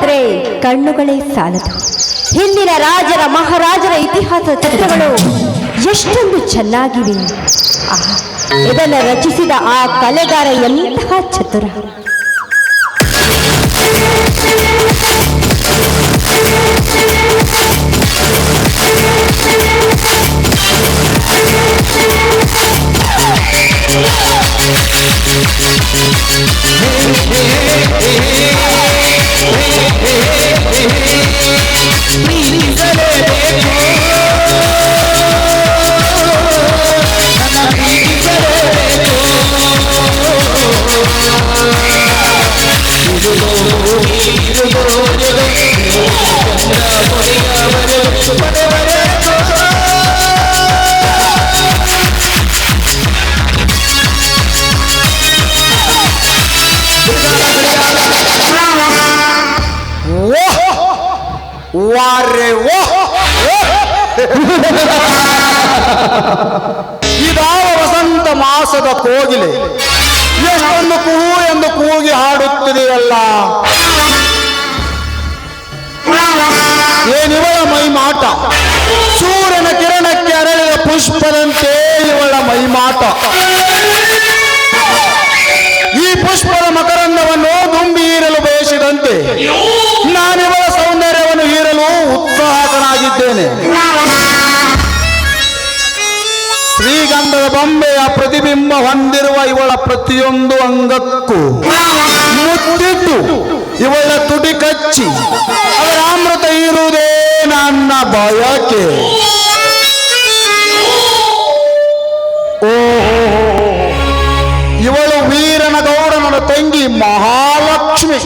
ನೋಡಬೇಕಾದ್ರೆ ಕಣ್ಣುಗಳೇ ಸಾಲದು. ಹಿಂದಿನ ರಾಜರ ಮಹಾರಾಜರ ಇತಿಹಾಸ ಚಿತ್ರಗಳು ಎಷ್ಟೊಂದು ಚೆನ್ನಾಗಿವೆ. ಇದನ್ನು ರಚಿಸಿದ ಆ ಕಲೆಗಾರ ಎಂತಹ ಚತುರ. ಇದಾವ ವಸಂತ ಮಾಸದ ಕೋಗಿಲೆ ಎಷ್ಟೊಂದು ಕುಹು ಎಂದು ಕೂಗಿ ಹಾಡುತ್ತಿದೆಯಲ್ಲ. ಏನಿವಳ ಮೈಮಾಟ, ಸೂರ್ಯನ ಕಿರಣಕ್ಕೆ ಅರಳಿದ ಪುಷ್ಪದಂತೆ ಇವಳ ಮೈಮಾಟ. ಈ ಪುಷ್ಪದ ಮಕರಂದವನ್ನು ದುಂಬಿ ಹೀರಲು ಬಯಸಿದಂತೆ ನಾನಿವಳ ಸೌಂದರ್ಯವನ್ನು ಹೀರಲು ಉತ್ಸಾಹಕನಾಗಿದ್ದೇನೆ. ಶ್ರೀಗಂಧದ ಬೊಂಬೆಯ ಪ್ರತಿಬಿಂಬ ಹೊಂದಿರುವ ಇವಳ ಪ್ರತಿಯೊಂದು ಅಂಗಕ್ಕೂ ಮುತ್ತಿಟ್ಟು ಇವಳ ತುಟಿ ಕಚ್ಚಿ ಅವರ ಅಮೃತ ಇರುವುದೇ ನನ್ನ ಬಯಕೆ. ಇವಳು ವೀರನ ಗೌಡನ ತಂಗಿ ಮಹಾಲಕ್ಷ್ಮಿ.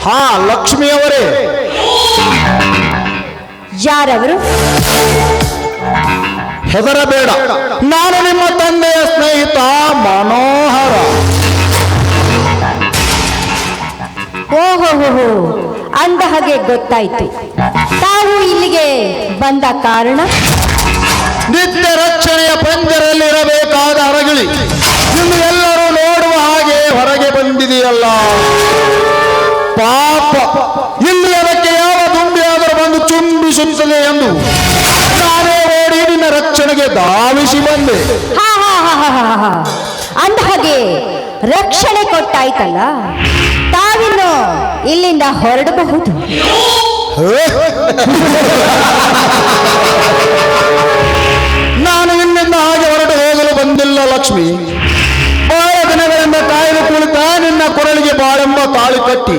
ಹಾ, ಲಕ್ಷ್ಮಿಯವರೇ. ಯಾರವರು? ಹೆದರಬೇಡ, ನಾನು ನಿಮ್ಮ ತಂದೆಯ ಸ್ನೇಹಿತ ಮನೋಹರ. ಓಹೋ, ಅಂದ ಹಾಗೆ ಗೊತ್ತಾಯ್ತು. ತಾವು ಇಲ್ಲಿಗೆ ಬಂದ ಕಾರಣ? ನಿತ್ಯ ರಕ್ಷಣೆಯ ಪಂಜರಲ್ಲಿರಬೇಕಾದ ಅರಗಿಳಿ ಇನ್ನು ಎಲ್ಲರೂ ನೋಡುವ ಹಾಗೆ ಹೊರಗೆ ಬಂದಿದೆಯಲ್ಲ. ಪಾಪ, ಇಲ್ಲಿ ಅದಕ್ಕೆ ಯಾವ ದುಂಬಿಯಾದರೂ ಬಂದು ಚುಂಬಿಸುತ್ತದೆ ಎಂದು ನಾನೇ ಓಡಿ ನಿನ್ನ ರಕ್ಷಣೆಗೆ ಧಾವಿಸಿ ಬಂದೆ. ಅಂದ ಹಾಗೆ ರಕ್ಷಣೆ ಕೊಟ್ಟಾಯ್ತಲ್ಲ, ತಾವಿನ್ನು ಇಲ್ಲಿಂದ ಹೊರಡಬಹುದು. ನಾನು ನಿನ್ನಿಂದ ಹಾಗೆ ಹೊರಟು ಹೋಗಲು ಬಂದಿಲ್ಲ ಲಕ್ಷ್ಮಿ. ಬಹಳ ದಿನಗಳಿಂದ ಕಾಯಲು ಕುಳಿತ ನಿನ್ನ ಕೊರಳಿಗೆ ಬಾಳೆಂಬ ತಾಳಿ ಕಟ್ಟಿ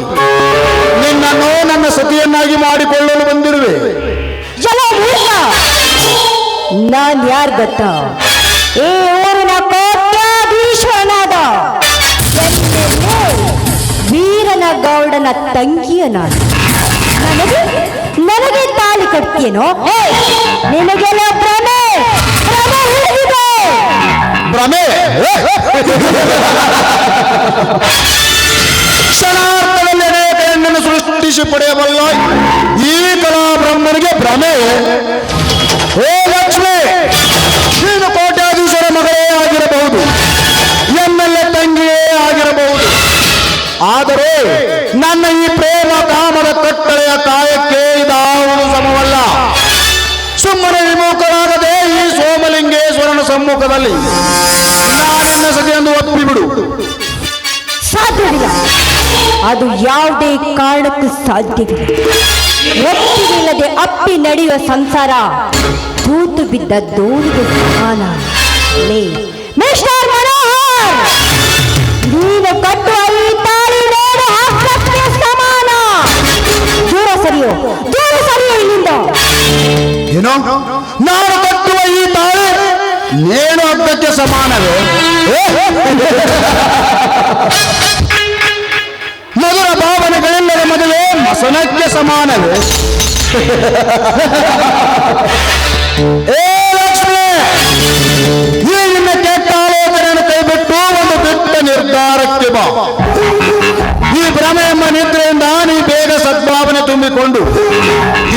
ನಿನ್ನನ್ನು ನನ್ನ ಸತಿಯನ್ನಾಗಿ ಮಾಡಿಕೊಳ್ಳಲು ಬಂದಿರುವೆ. ನಾನ್ ಯಾರ್ ಗೊತ್ತಾ? ಈ ಊರಿನ ಕೋಟ್ಯಾಧೀಶ್ವರನಾದ ವೀರನ ಗೌಡನ ತಂಗಿಯ ನಾನು. ನನಗೆ ತಾಳಿ ಕಟ್ತೀನೋ? ನಿನಗೆಲ್ಲ ಭ್ರಮೆ ಭ್ರಮೆ. ಕ್ಷಣಾರ್ಥದಲ್ಲಿ ಅನೇಕ ಹೆಣ್ಣನ್ನು ಸೃಷ್ಟಿಸಿ ಪಡೆಯಬಲ್ಲ ಈ ಕಲಾ ಬ್ರಹ್ಮನಿಗೆ ಭ್ರಮೆ. ಹೇ ಲಕ್ಷ್ಮಿ, ನೀನು ಕೋಟ್ಯಾಧೀಶರ ಮಗಳೇ ಆಗಿರಬಹುದು, ಎಮ್ಮೆಲ್ಲೆ ತಂಗಿಯೇ ಆಗಿರಬಹುದು. ಆದರೆ ನನ್ನ ಈ ಪ್ರೇಮ ಕಾಮದ ಕಟ್ಟಳೆಯ ಕಾಯಕ್ಕೆ ಇದಾವುದು ಸಮವಲ್ಲ. ಸುಮ್ಮನೆ ವಿಮುಖರಾಗದೆ ಈ ಸೋಮಲಿಂಗೇಶ್ವರನ ಸಮ್ಮುಖದಲ್ಲಿ ನಾನಿನ್ನ ಸತಿಯೆಂದು ಒಪ್ಪಿಬಿಡು. ಸಾಧ್ಯವಿಲ್ಲ, ಅದು ಯಾವುದೇ ಕಾರಣಕ್ಕೂ ಸಾಧ್ಯವಿಲ್ಲ. ಒಪ್ಪಿಗಿಲ್ಲದೆ ಅಪ್ಪಿ ನಡೆಯುವ ಸಂಸಾರ ತೂತು ಬಿದ್ದ ದೋಣಿಗೆ ಸಮಾನ. ಮಿಸ್ಟರ್ ಮನೋಹರ್, ನೀನು ಕಟ್ಟುವ ಈ ತಾಳಿ ನೋಡು ಹಸ್ತಕ್ಕೆ ಸಮಾನ. ದೂರ ಸರಿಯೋ ಇಲ್ಲಿಂದ. ಏನೋ ನಾನು ಕಟ್ಟುವ ಈ ತಾಳಿ ನೇಣು ಹಗ್ಗಕ್ಕೆ ಸಮಾನವೇ? ಮಧುರ ಭಾವನೆಗಳಿಲ್ಲದ ಮದುವೆ ಮಸನಕ್ಕೆ ಸಮಾನವೇ? ಏ ಲಕ್ಷ್ಮಿ, ಈ ನಿನ್ನ ಕೆಟ್ಟ ಆಲೋಚನೆಯನ್ನು ಕೈಬಿಟ್ಟು ಒಂದು ಬಿಟ್ಟ ನಿರ್ಧಾರಕ್ಕೆ ಬಾ. ಈ ಭ್ರಮೆ ಎಂಬ ನಿದ್ರೆಯಿಂದ ನೀ ಬೇಗ ಸದ್ಭಾವನೆ ತುಂಬಿಕೊಂಡು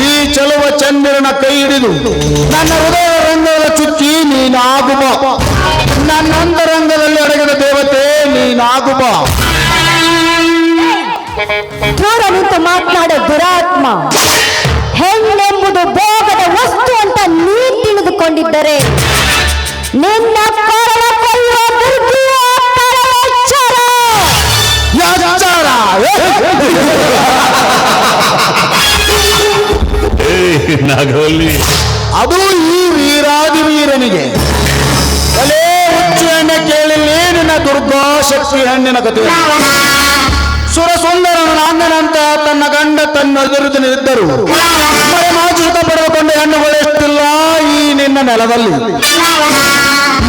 ಈ ಚೆಲುವ ಚಂದಿರನ ಕೈ ಹಿಡಿದು ನನ್ನ ಹೃದಯ ರಂಗದ ಚುಚ್ಚಿ ನೀನಾಗುವ. ನನ್ನ ಅಂತರಂಗದಲ್ಲಿ ಅಡಗಿದ ದೇವತೆ ನೀನಾಗುವ. ಮಾತನಾಡೋ ದುರಾತ್ಮ. ಹೆಣ್ಣೆಂಬುದು ಭೋಗದ ವಸ್ತು ಅಂತ ನೀ ತಿಳಿದುಕೊಂಡಿದ್ದರೆ ನಿನ್ನ ಕೊರಳ ಕೊಲ್ಲುವ ಬುದ್ಧಿಯ ಎಚ್ಚರ. ನಾಗವಲ್ಲಿ ಅದು ಈ ವೀರಾದಿ ವೀರನಿಗೆ ತಲೆ ಹುಚ್ಚು ಹೆಣ್ಣೆ ಕೇಳಿಲ್ಲಿ ನಿನ್ನ ದುರ್ಗಾ ಶಕ್ತಿ ಹೆಣ್ಣಿನ ಕಥೆ. ಸುರಸುಂದರನ ನಾಂದನಂತ ತನ್ನ ಗಂಡ ತನ್ನ ಎದುರಿದ್ದರು ಮಾಚುತ ಪಡೆದುಕೊಂಡು ಹೆಣ್ಣುಗಳೆಷ್ಟಿಲ್ಲ ಈ ನಿನ್ನ ನೆಲದಲ್ಲಿ.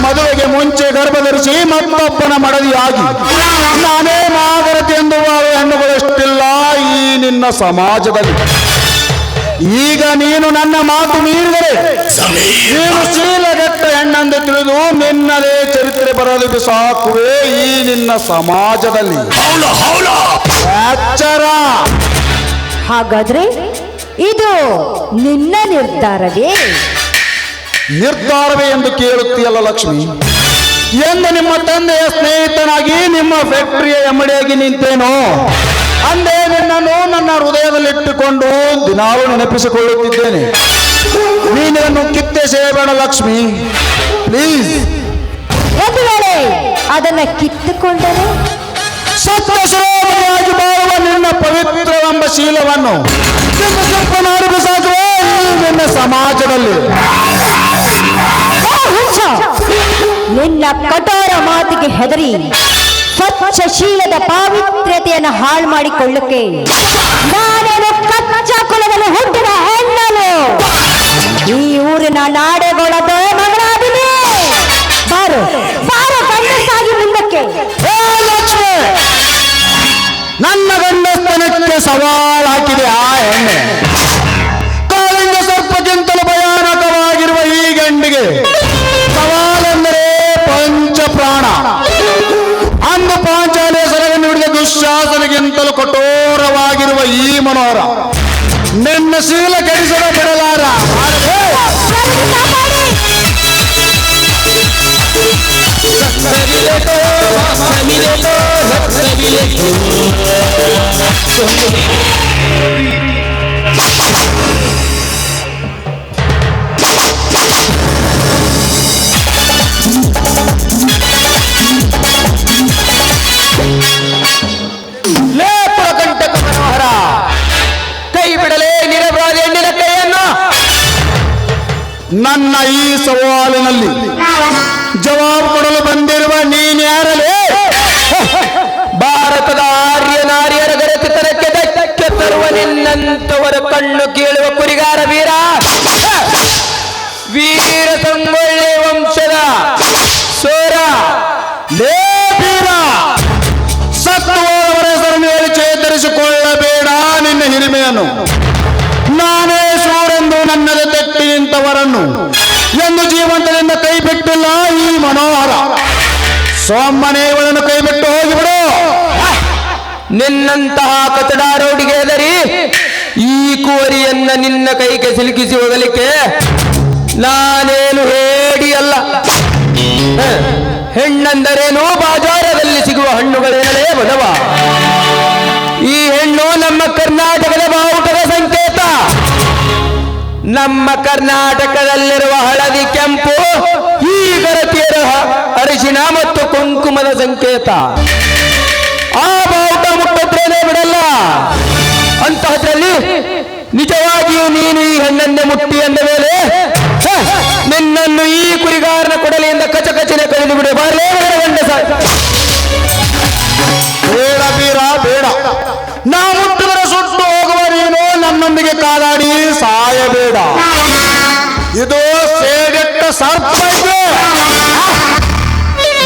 ಮದುವೆಗೆ ಮುಂಚೆ ಗರ್ಭ ಧರಿಸಿ ಮತ್ತೊಬ್ಬನ ಮಡದಿಯಾಗಿ ನಾನೇ ಮಾಗರತಿ ಎಂದು ಹೆಣ್ಣುಗಳೆಷ್ಟಿಲ್ಲ ಈ ನಿನ್ನ ಸಮಾಜದಲ್ಲಿ. ಈಗ ನೀನು ನನ್ನ ಮಾತು ಮೀರಿದರೆ ನೀನು ಶೀಲಗೆಟ್ಟ ಹೆಣ್ಣೆಂದು ತಿಳಿದು ನಿನ್ನದೇ ಚರಿತ್ರೆ ಬರಲು ಸಾಕುವೆ ಈ ನಿನ್ನ ಸಮಾಜದಲ್ಲಿ. ಎಚ್ಚರ. ಹಾಗಾದ್ರೆ ಇದು ನಿನ್ನ ನಿರ್ಧಾರವೇ? ನಿರ್ಧಾರವೇ ಎಂದು ಕೇಳುತ್ತೀಯಲ್ಲ ಲಕ್ಷ್ಮಿ. ಎಂದು ನಿಮ್ಮ ತಂದೆಯ ಸ್ನೇಹಿತನಾಗಿ ನಿಮ್ಮ ಫ್ಯಾಕ್ಟರಿಯ ಎಮ್ಮಡಿಯಾಗಿ ನಿಂತೇನೋ ಅಂದೇ ನಿನ್ನನ್ನು ನನ್ನ ಹೃದಯದಲ್ಲಿಟ್ಟುಕೊಂಡು ದಿನಾಲು ನೆನಪಿಸಿಕೊಳ್ಳುತ್ತಿದ್ದೇನೆ. ನೀನನ್ನು ಕಿತ್ತೆ ಸೇಬೇಡ ಲಕ್ಷ್ಮಿ, ಪ್ಲೀಸ್. ಒಂದು ವೇಳೆ ಅದನ್ನ ಕಿತ್ತುಕೊಂಡರೆ ಸತ್ಯಶೋಭನೆಯಾಗಿ ಬಾಳುವ ನಿನ್ನ ಪವಿತ್ರವೆಂಬ ಶೀಲವನ್ನು ಮಾಡಿ ಬಿಸಾಕುವೆ ನಿನ್ನ ಸಮಾಜದಲ್ಲಿ. ನಿನ್ನ ಕಠೋರ ಮಾತಿಗೆ ಹೆದರಿ ಸ್ವಚ್ಛಶೀಲದ ಪಾವಿತ್ರ್ಯತೆಯನ್ನು ಹಾಳು ಮಾಡಿಕೊಳ್ಳಕ್ಕೆ ನಾನೇನು ಕಚ್ಚಾ ಕುಲದಲ್ಲಿ ಹುಟ್ಟಿದ ಹೆಣ್ಣನು. ಈ ಊರಿನ ನಾಡೆಗೊಳದ ಮಗಳಾದಿನಿ. ಬಾರು ಬಾರು ಗಂಡಸಾಗಿ ಮುಂದಕ್ಕೆ. ಲಕ್ಷ್ಮಿ, ನನ್ನ ಗಂಡಸ್ತನಕ್ಕೆ ಸವಾಲ್ ಹಾಕಿದೆ ಆ ಹೆಣ್ಣೆ. ಕಾಳಿಂಗ ಸರ್ಪಕ್ಕಿಂತಲೂ ಭಯಾನಕವಾಗಿರುವ ಈ ಗಂಡಿಗೆ ಸವಾಲೆಂದರೆ ಪಂಚಪ್ರಾಣ. ಅಂದು ಪಾಂಚಾಲಿಯ ಸರಗನ್ನು ಹಿಡಿದ ದುಶ್ಯಾಸನಿಗಿಂತಲೂ ಕಠೋರವಾಗಿರುವ ಈ ಮನೋಹರ ನಿನ್ನ ಶೀಲ ಕೆಡಿಸಲು ಬಿಡಲಾರ. ಲೇಪುರಕಂಟಕ ಮನೋಹರ, ಕೈ ಬಿಡಲೇ ನಿರಪರಾಧ ಹೆಣ್ಣಿನ ಕೈಯನ್ನು. ನನ್ನ ಈ ಸವಾಲಿನಲ್ಲಿ ಜವಾಬು ಕೊಡಲು ಬಂದಿರುವ ನೀನ್ಯಾರಲೇ? ಭಾರತದ ಆರ್ಯ ನಾರಿಯರ ಗರತಿತನಕ್ಕೆ ಧಕ್ಕೆ ತರುವ ನಿನ್ನಂತವರ ಕಣ್ಣು ಕೇಳುವ ಕುರಿಗಾರ ವೀರ, ವೀರ ಸಂಗೊಳ್ಳಿ ವಂಶದ ಸೋರ. ಲೇ ವೀರ, ಸತ್ತುವವರ ಹೆಸರನ್ನು ಹೇಳಿ ಚೇತರಿಸಿಕೊಳ್ಳಬೇಡ ನಿನ್ನ ಹಿರಿಮೆಯನ್ನು. ನಾನೇ ಸೂರೆಂದು ನನ್ನದೇ ತಟ್ಟಿ ನಿಂತವರನ್ನು ಎಂದು ಜೀವಂತದಿಂದ ಕೈ ಬಿಟ್ಟಿಲ್ಲ ಈ ಮನೋಹರ. ಸೋಮನೆ ಇವಳನ್ನು ಕೈ ಬಿಟ್ಟು ಹೋಗಿಬಿಡು. ನಿನ್ನಂತಹ ಕಚಡಾರೋಡಿಗೆ ಹೆದರಿ ಈ ಕುವರಿಯನ್ನ ನಿನ್ನ ಕೈಗೆ ಸಿಲುಕಿಸಿ ಹೋಗಲಿಕ್ಕೆ ನಾನೇನು ಹೇಡಿಯಲ್ಲ. ಹೆಣ್ಣಂದರೇನು ಬಾಜಾರದಲ್ಲಿ ಸಿಗುವ ಹಣ್ಣುಗಳೇನಲೇ ಬದವ. ಈ ಹೆಣ್ಣು ನಮ್ಮ ಕರ್ನಾಟಕದ ಬಾವುಟದ ಸಂಕೇತ. ನಮ್ಮ ಕರ್ನಾಟಕದಲ್ಲಿರುವ ಹಳದಿ ಕೆಂಪು ಈ ಗರತಿಯರ ಅರಿಶಿನ ಮತ್ತು ಕುಂಕುಮದ ಸಂಕೇತ. ಆ ಬಾವುಟ ಮುಟ್ಟಿದ್ರೇನೆ ಬಿಡಲ್ಲ. ಅಂತಹದ್ರಲ್ಲಿ ನಿಜವಾಗಿಯೂ ನೀನು ಈ ಹೆಣ್ಣನ್ನೇ ಮುಟ್ಟಿ ಅಂದ ಮೇಲೆ ನಿನ್ನನ್ನು ಈ ಕುರಿಗಾರನ ಕೊಡಲಿಯಿಂದ ಕಚಕಚಿನ ಕಳೆದು ಬಿಡು. ಬಾರಲೇ ಗಂಡಸ. ಬೇಡ ವೀರ ಬೇಡ. ನಾ ಮುಟ್ಟಿದರೆ ಸುಟ್ಟು ಹೋಗುವ ನೀನು ನನ್ನೊಂದಿಗೆ ಕಾದಾಡಿ ಸಾಯಬೇಡ. ಇದು ಸೇಗೆಟ್ಟ ಸರ್ಪ ಇದೆ.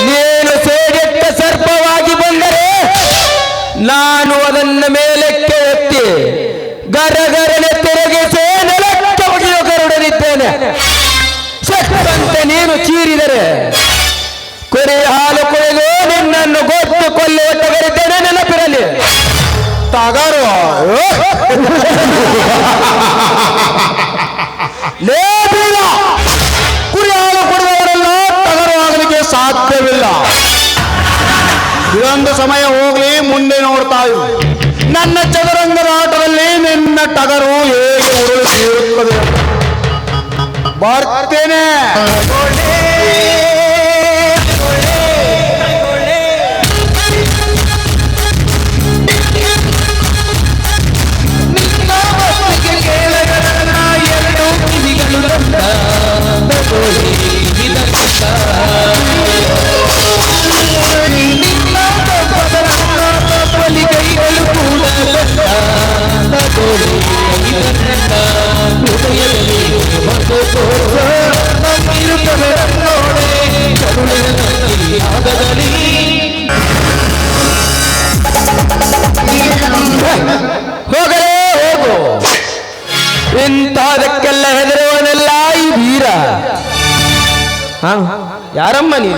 ನೀನು ಸೇಗೆಟ್ಟ ಸರ್ಪವಾಗಿ ಬಂದರೆ ನಾನು ಅದನ್ನ ಮೇಲಕ್ಕೆ ಎತ್ತಿ ಗರಗರನೆ ತಿರುಗಿಸಿ ನೆಲಕ್ಕೆ ಒಗೆಯುವ ಗರುಡನಿದ್ದೇನೆ. ಸತ್ತಂತೆ ನೀನು ಚೀರಿದರೆ ಕುರಿ ಹಾಲು ಕುಡಿದು ನಿನ್ನನ್ನು ಗೊತ್ತು ಕೊಲ್ಲುವ ಟಗರಿದ್ದೇನೆ. ನೆನಪಿರಲಿ. ತಗರು ಲೇ ಬೀರ, ಕುರಿ ಹಾಲು ಕೊಡುವವರೆಲ್ಲ ತಗರು ಆಗಲಿಕ್ಕೆ ಸಾಧ್ಯವಿಲ್ಲ. ಇದೊಂದು ಸಮಯ ಹೋಗ್ಲಿ, ಮುಂದೆ ನೋಡ್ತಾ ಇರು. ನನ್ನ ಚದುರಂಗದ ಆಟದಲ್ಲಿ ಟಗರು ಹೇಗೆ ಉರುಳು ಬೀರುತ್ತದೆ. ಬರ್ತೇನೆ. ಹೋಗಲೇ ಹೋಗು, ಇಂಥದಕ್ಕೆಲ್ಲ ಹೆದರುವನೆಲ್ಲ ಈ ವೀರ. ಯಾರಮ್ಮ ನೀನು?